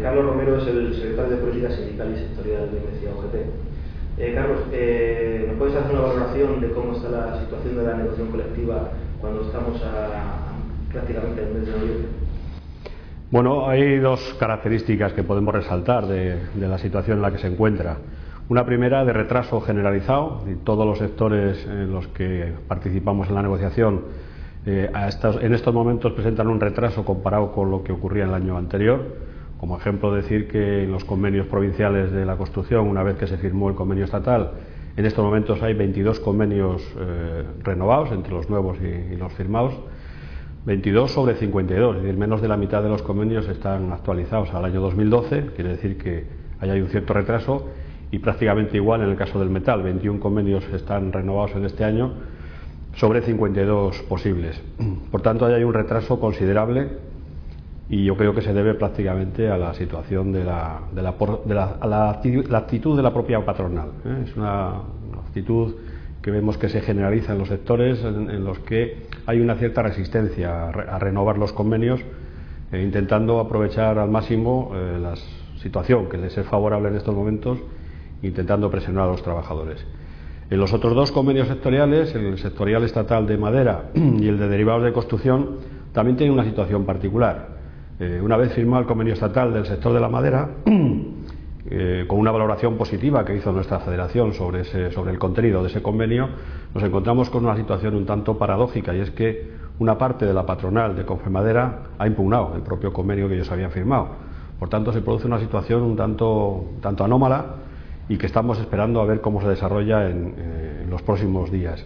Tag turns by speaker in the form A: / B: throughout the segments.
A: Carlos Romero es el secretario de Política Sindical y Sectorial de Murcia UGT. Carlos, ¿nos puedes hacer una valoración de cómo está la situación de la negociación colectiva cuando estamos prácticamente en el mes de noviembre?
B: Bueno, hay dos características que podemos resaltar de la situación en la que se encuentra. Una primera, de retraso generalizado, y todos los sectores en los que participamos en la negociación en estos momentos presentan un retraso comparado con lo que ocurría en el año anterior. Como ejemplo, decir que en los convenios provinciales de la construcción, una vez que se firmó el convenio estatal, en estos momentos hay 22 convenios renovados entre los nuevos y los firmados, 22 sobre 52, es decir, menos de la mitad de los convenios están actualizados al año 2012, quiere decir que ahí hay un cierto retraso, y prácticamente igual en el caso del metal, 21 convenios están renovados en este año sobre 52 posibles. Por tanto, ahí hay un retraso considerable y yo creo que se debe prácticamente a la situación la actitud de la propia patronal. Es una actitud que vemos que se generaliza en los sectores en los que hay una cierta resistencia a renovar los convenios, intentando aprovechar al máximo la situación que les es favorable en estos momentos, intentando presionar a los trabajadores. En los otros dos convenios sectoriales, el sectorial estatal de madera y el de derivados de construcción, también tienen una situación particular. Una vez firmado el convenio estatal del sector de la madera, con una valoración positiva que hizo nuestra federación sobre el contenido de ese convenio, nos encontramos con una situación un tanto paradójica, y es que una parte de la patronal de Confemadera ha impugnado el propio convenio que ellos habían firmado. Por tanto, se produce una situación un tanto anómala y que estamos esperando a ver cómo se desarrolla en los próximos días.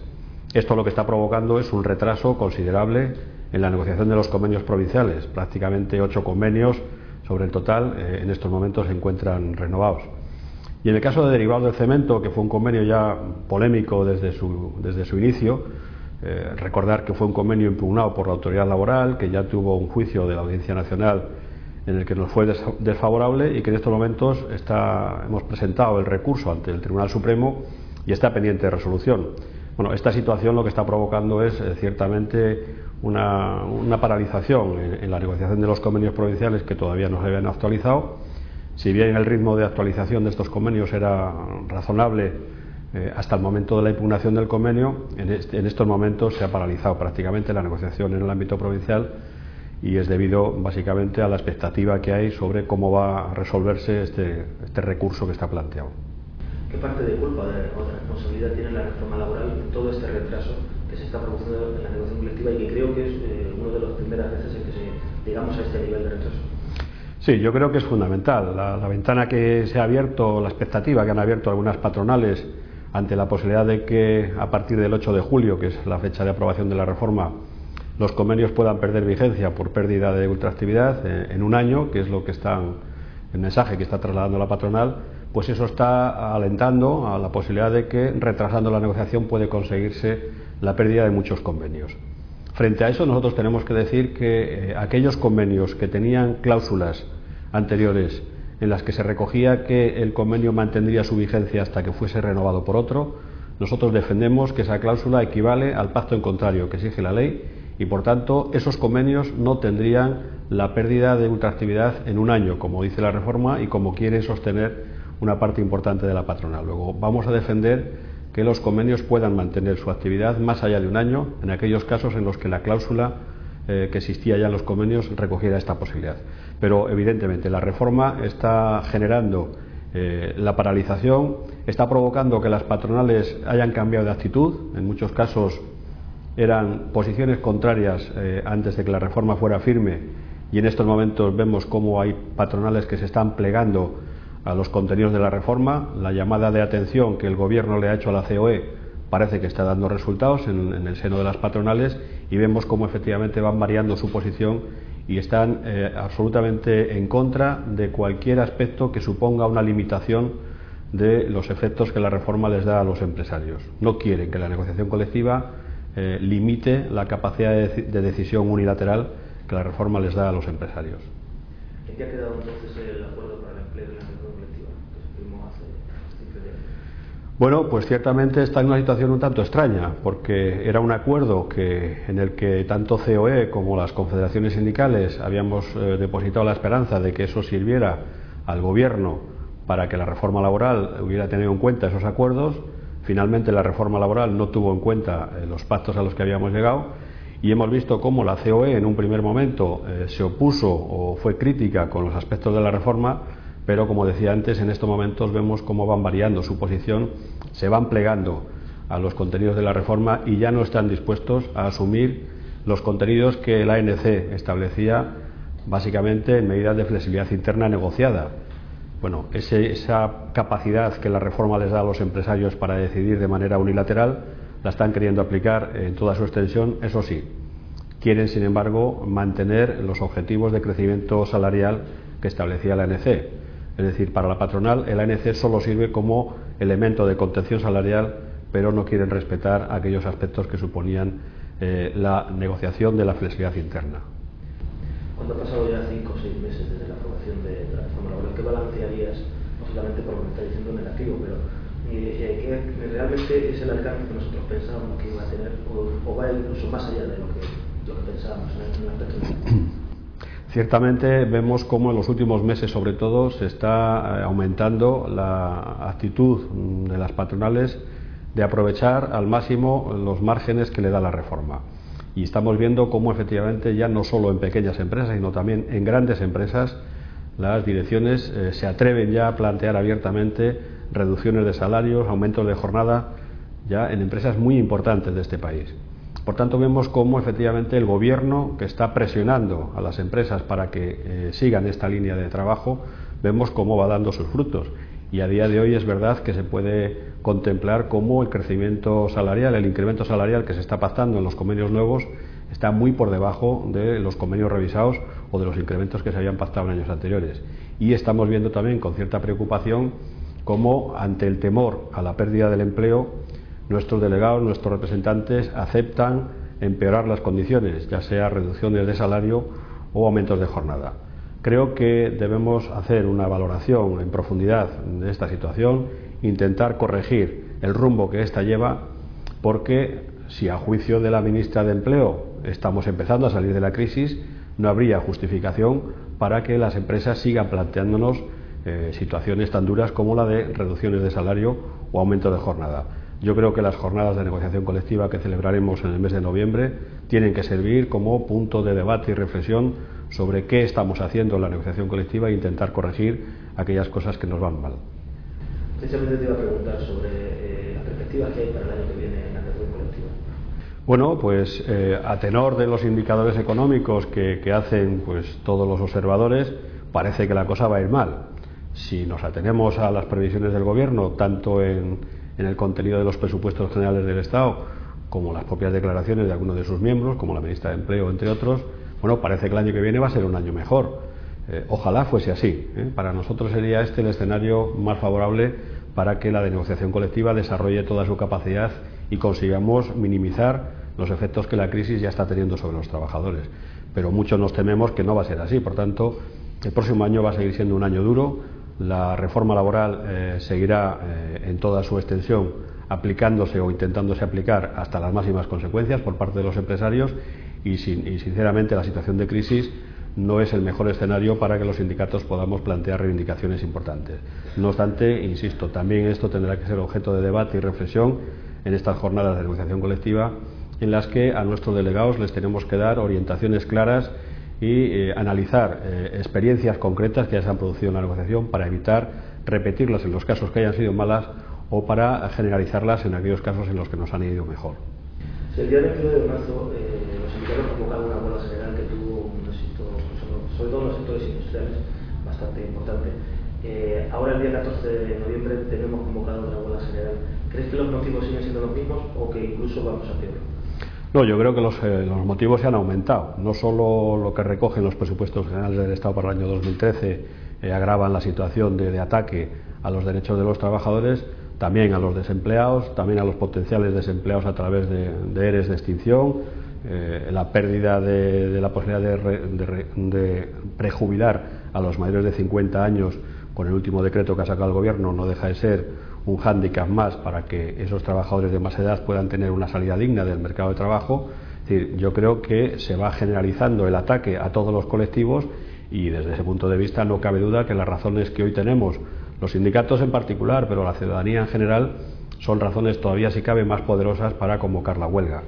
B: Esto lo que está provocando es un retraso considerable en la negociación de los convenios provinciales. Prácticamente 8 convenios sobre el total en estos momentos se encuentran renovados. Y en el caso de derivados del cemento, que fue un convenio ya polémico desde su inicio, recordar que fue un convenio impugnado por la autoridad laboral, que ya tuvo un juicio de la Audiencia Nacional en el que nos fue desfavorable, y que en estos momentos hemos presentado el recurso ante el Tribunal Supremo y está pendiente de resolución. Bueno, esta situación lo que está provocando es ciertamente una paralización en la negociación de los convenios provinciales, que todavía no se habían actualizado. Si bien el ritmo de actualización de estos convenios era razonable hasta el momento de la impugnación del convenio, en estos momentos se ha paralizado prácticamente la negociación en el ámbito provincial, y es debido básicamente a la expectativa que hay sobre cómo va a resolverse este recurso que está planteado.
A: ¿Qué parte de culpa o de responsabilidad tiene la reforma laboral en todo este retraso que se está produciendo en la negociación colectiva, y que creo que es una de las primeras veces en que llegamos a este nivel de retraso?
B: Sí, yo creo que es fundamental. La ventana que se ha abierto, la expectativa que han abierto algunas patronales ante la posibilidad de que a partir del 8 de julio, que es la fecha de aprobación de la reforma, los convenios puedan perder vigencia por pérdida de ultraactividad en un año, que es el mensaje que está trasladando la patronal, pues eso está alentando a la posibilidad de que, retrasando la negociación, puede conseguirse la pérdida de muchos convenios. Frente a eso, nosotros tenemos que decir que aquellos convenios que tenían cláusulas anteriores en las que se recogía que el convenio mantendría su vigencia hasta que fuese renovado por otro, nosotros defendemos que esa cláusula equivale al pacto en contrario que exige la ley, y por tanto esos convenios no tendrían la pérdida de ultraactividad en un año, como dice la reforma y como quiere sostener una parte importante de la patronal. Luego vamos a defender que los convenios puedan mantener su actividad más allá de un año, en aquellos casos en los que la cláusula que existía ya en los convenios recogiera esta posibilidad. Pero evidentemente la reforma está generando la paralización, está provocando que las patronales hayan cambiado de actitud. En muchos casos eran posiciones contrarias antes de que la reforma fuera firme, y en estos momentos vemos cómo hay patronales que se están plegando a los contenidos de la reforma. La llamada de atención que el Gobierno le ha hecho a la COE parece que está dando resultados en el seno de las patronales, y vemos cómo efectivamente van variando su posición y están absolutamente en contra de cualquier aspecto que suponga una limitación de los efectos que la reforma les da a los empresarios. No quieren que la negociación colectiva limite la capacidad de decisión unilateral que la reforma les da a los empresarios.
A: ¿En qué ha quedado entonces el acuerdo para el empleo de la negociación colectiva que se firmó hace 15 días?
B: Bueno, pues ciertamente está en una situación un tanto extraña, porque era un acuerdo en el que tanto COE como las confederaciones sindicales habíamos depositado la esperanza de que eso sirviera al Gobierno para que la reforma laboral hubiera tenido en cuenta esos acuerdos. Finalmente la reforma laboral no tuvo en cuenta los pactos a los que habíamos llegado y hemos visto cómo la COE en un primer momento se opuso o fue crítica con los aspectos de la reforma, pero como decía antes, en estos momentos vemos cómo van variando su posición, se van plegando a los contenidos de la reforma y ya no están dispuestos a asumir los contenidos que la ANC establecía básicamente en medidas de flexibilidad interna negociada. Bueno, esa capacidad que la reforma les da a los empresarios para decidir de manera unilateral la están queriendo aplicar en toda su extensión. Eso sí, quieren sin embargo mantener los objetivos de crecimiento salarial que establecía la ANC. Es decir, para la patronal el ANC solo sirve como elemento de contención salarial, pero no quieren respetar aquellos aspectos que suponían la negociación de la flexibilidad interna.
A: Cuando han pasado ya 5 o 6 meses desde la aprobación de la reforma laboral, ¿qué balancearías? Lógicamente, por lo que me está diciendo, negativo, pero ¿qué realmente es el alcance que nosotros pensábamos que iba a tener o va incluso más allá de lo que pensábamos en el aspecto negativo?
B: Ciertamente vemos cómo en los últimos meses, sobre todo, se está aumentando la actitud de las patronales de aprovechar al máximo los márgenes que le da la reforma. Y estamos viendo cómo efectivamente ya no solo en pequeñas empresas, sino también en grandes empresas, las direcciones se atreven ya a plantear abiertamente reducciones de salarios, aumentos de jornada, ya en empresas muy importantes de este país. Por tanto, vemos cómo efectivamente el Gobierno, que está presionando a las empresas para que sigan esta línea de trabajo, vemos cómo va dando sus frutos. Y a día de hoy es verdad que se puede contemplar cómo el crecimiento salarial, el incremento salarial que se está pactando en los convenios nuevos está muy por debajo de los convenios revisados o de los incrementos que se habían pactado en años anteriores. Y estamos viendo también con cierta preocupación cómo, ante el temor a la pérdida del empleo, nuestros delegados, nuestros representantes aceptan empeorar las condiciones, ya sea reducciones de salario o aumentos de jornada. Creo que debemos hacer una valoración en profundidad de esta situación, intentar corregir el rumbo que ésta lleva, porque si a juicio de la ministra de Empleo estamos empezando a salir de la crisis, no habría justificación para que las empresas sigan planteándonos situaciones tan duras como la de reducciones de salario o aumento de jornada. Yo creo que las jornadas de negociación colectiva que celebraremos en el mes de noviembre tienen que servir como punto de debate y reflexión sobre qué estamos haciendo en la negociación colectiva e intentar corregir aquellas cosas que nos van mal.
A: Precisamente te iba a preguntar sobre las perspectivas que hay para el año que viene en la negociación colectiva.
B: Bueno, pues a tenor de los indicadores económicos que hacen pues todos los observadores, parece que la cosa va a ir mal. Si nos atenemos a las previsiones del Gobierno, tanto en el contenido de los presupuestos generales del Estado, como las propias declaraciones de algunos de sus miembros, como la ministra de Empleo, entre otros, bueno, parece que el año que viene va a ser un año mejor. Ojalá fuese así. Para nosotros sería este el escenario más favorable para que la negociación colectiva desarrolle toda su capacidad y consigamos minimizar los efectos que la crisis ya está teniendo sobre los trabajadores. Pero muchos nos tememos que no va a ser así. Por tanto, el próximo año va a seguir siendo un año duro. La reforma laboral seguirá en toda su extensión aplicándose o intentándose aplicar hasta las máximas consecuencias por parte de los empresarios y sinceramente la situación de crisis no es el mejor escenario para que los sindicatos podamos plantear reivindicaciones importantes. No obstante, insisto, también esto tendrá que ser objeto de debate y reflexión en estas jornadas de negociación colectiva en las que a nuestros delegados les tenemos que dar orientaciones claras y analizar experiencias concretas que ya se han producido en la negociación para evitar repetirlas en los casos que hayan sido malas o para generalizarlas en aquellos casos en los que nos han ido mejor.
A: Sí, el día 29 de marzo los sindicatos convocaron una huelga general que tuvo un éxito, sobre todo en los sectores industriales, bastante importante. Ahora el día 14 de noviembre tenemos convocado otra huelga general. ¿Crees que los motivos siguen siendo los mismos o que incluso vamos a peor?
B: No, yo creo que los motivos se han aumentado. No solo lo que recogen los presupuestos generales del Estado para el año 2013 agravan la situación de ataque a los derechos de los trabajadores, también a los desempleados, también a los potenciales desempleados a través de ERES de extinción, la pérdida de la posibilidad de prejubilar a los mayores de 50 años con el último decreto que ha sacado el Gobierno no deja de ser un hándicap más para que esos trabajadores de más edad puedan tener una salida digna del mercado de trabajo. Es decir, yo creo que se va generalizando el ataque a todos los colectivos y desde ese punto de vista no cabe duda que las razones que hoy tenemos, los sindicatos en particular, pero la ciudadanía en general, son razones todavía si cabe más poderosas para convocar la huelga.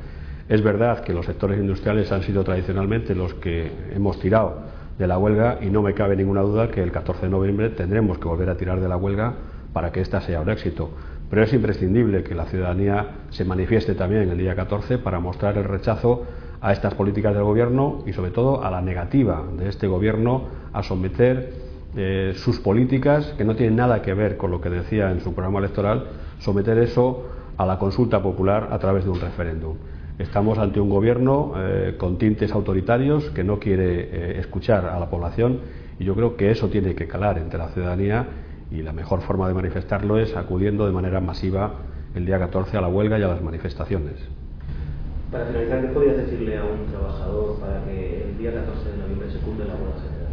B: Es verdad que los sectores industriales han sido tradicionalmente los que hemos tirado de la huelga y no me cabe ninguna duda que el 14 de noviembre tendremos que volver a tirar de la huelga para que ésta sea un éxito. Pero es imprescindible que la ciudadanía se manifieste también el día 14 para mostrar el rechazo a estas políticas del Gobierno y sobre todo a la negativa de este Gobierno a someter sus políticas, que no tienen nada que ver con lo que decía en su programa electoral, someter eso a la consulta popular a través de un referéndum. Estamos ante un Gobierno con tintes autoritarios que no quiere escuchar a la población y yo creo que eso tiene que calar entre la ciudadanía y la mejor forma de manifestarlo es acudiendo de manera masiva el día 14 a la huelga y a las manifestaciones.
A: Para finalizar, ¿qué podrías decirle a un trabajador para que el día 14 de noviembre se cumpla la huelga general?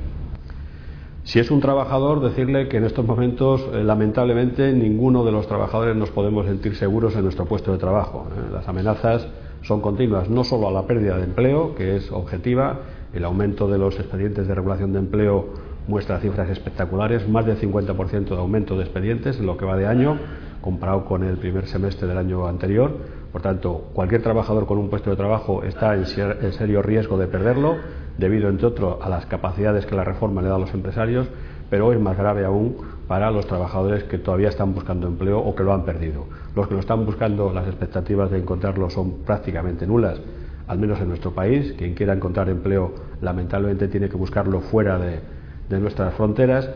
B: Si es un trabajador, decirle que en estos momentos, lamentablemente, ninguno de los trabajadores nos podemos sentir seguros en nuestro puesto de trabajo. Las amenazas son continuas, no solo a la pérdida de empleo, que es objetiva, el aumento de los expedientes de regulación de empleo muestra cifras espectaculares, más del 50% de aumento de expedientes en lo que va de año, comparado con el primer semestre del año anterior. Por tanto, cualquier trabajador con un puesto de trabajo está en serio riesgo de perderlo, debido, entre otros, a las capacidades que la reforma le da a los empresarios, pero es más grave aún para los trabajadores que todavía están buscando empleo o que lo han perdido. Los que lo están buscando, las expectativas de encontrarlo son prácticamente nulas, al menos en nuestro país. Quien quiera encontrar empleo, lamentablemente, tiene que buscarlo fuera de nuestras fronteras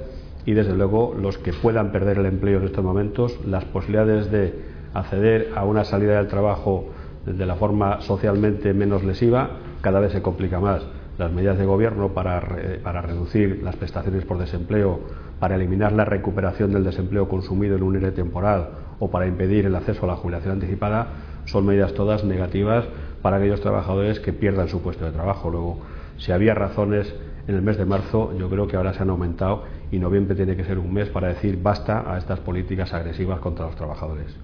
B: y, desde luego, los que puedan perder el empleo en estos momentos, las posibilidades de acceder a una salida del trabajo de la forma socialmente menos lesiva cada vez se complica más. Las medidas de gobierno para reducir las prestaciones por desempleo, para eliminar la recuperación del desempleo consumido en un ERE temporal o para impedir el acceso a la jubilación anticipada son medidas todas negativas para aquellos trabajadores que pierdan su puesto de trabajo. Luego, si había razones en el mes de marzo, yo creo que ahora se han aumentado y noviembre tiene que ser un mes para decir basta a estas políticas agresivas contra los trabajadores.